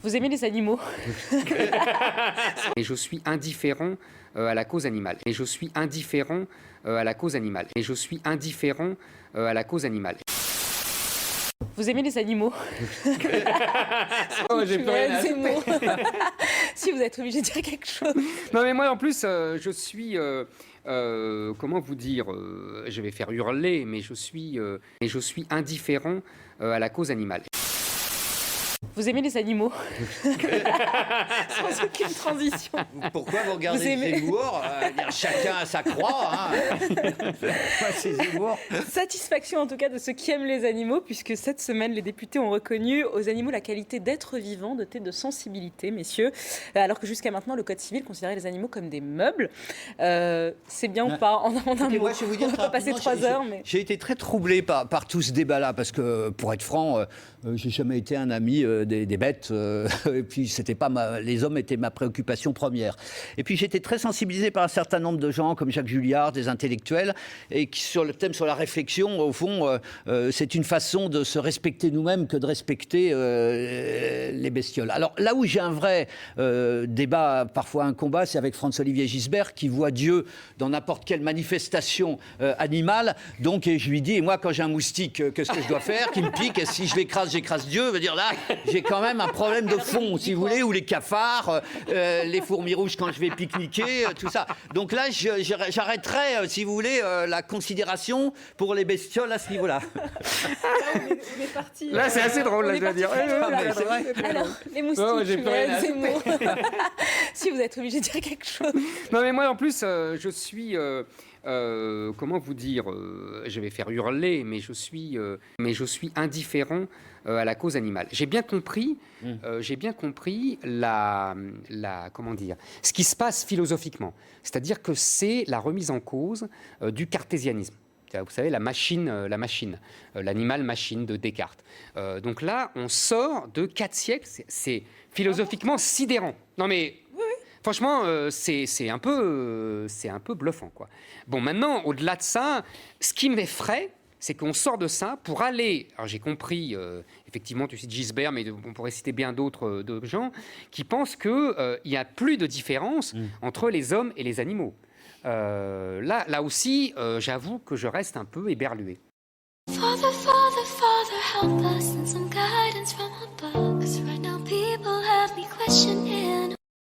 Vous aimez les animaux? Et je suis indifférent à la cause animale. Et je suis indifférent à la cause animale. Et je suis indifférent à la cause animale. Vous aimez les animaux? Oh, j'ai plus rien à Zemmour. Si vous êtes obligé de dire quelque chose. Non mais moi en plus je suis comment vous dire je vais faire hurler mais je suis indifférent à la cause animale. Vous aimez les animaux? Sans aucune transition. Pourquoi vous regardez Vous aimez- Zemmour Chacun a sa croix. Hein. Moi, c'est Zemmour. Satisfaction en tout cas de ceux qui aiment les animaux, puisque cette semaine, les députés ont reconnu aux animaux la qualité d'êtres vivants dotés de sensibilité, messieurs, alors que jusqu'à maintenant, le Code civil considérait les animaux comme des meubles. C'est bien ou pas en un Écoutez, mot? moi, je vais vous dire On va pas passer rapidement, 3 heures, mais... J'ai été très troublé par tout ce débat-là, parce que, pour être franc, j'ai jamais été un ami des bêtes, et puis les hommes étaient ma préoccupation première. Et puis j'étais très sensibilisé par un certain nombre de gens, comme Jacques Julliard, des intellectuels, et qui, sur le thème, sur la réflexion, au fond, c'est une façon de se respecter nous-mêmes que de respecter les bestioles. Alors là où j'ai un vrai débat, parfois un combat, c'est avec François-Olivier Gisbert, qui voit Dieu dans n'importe quelle manifestation animale. Donc et je lui dis, et moi quand j'ai un moustique, qu'est-ce que je dois faire? Qui me pique, et si je l'écrase, j'écrase Dieu. Veut dire là, j'ai quand même un problème de fond, si vous voulez, ou les cafards, les fourmis rouges quand je vais pique-niquer, tout ça. Donc là, j'arrêterai, si vous voulez, la considération pour les bestioles à ce niveau-là. On est parti. Là c'est assez drôle là, je dois dire. C'est vrai. Alors, les moustiques, Oh, j'ai plus rien à Zemmour. Si vous êtes obligé de dire quelque chose. Non mais moi en plus je suis comment vous dire je vais faire hurler mais je suis indifférent à la cause animale. J'ai bien compris la comment dire ce qui se passe philosophiquement. C'est-à-dire que c'est la remise en cause du cartésianisme. Vous savez, la machine, l'animal-machine de Descartes. Donc là, on sort de 4 siècles, c'est philosophiquement sidérant. Non mais, franchement, c'est un peu bluffant, quoi. Bon, maintenant, au-delà de ça, ce qui m'effraie, c'est qu'on sort de ça pour aller... Alors j'ai compris, effectivement, tu cites Gisbert, mais on pourrait citer bien d'autres gens, qui pensent qu'il n'y a plus de différence entre les hommes et les animaux. Là aussi, j'avoue que je reste un peu éberlué. Father, Father, Father, help us and some guidance from above. 'Cause right now people have me questioning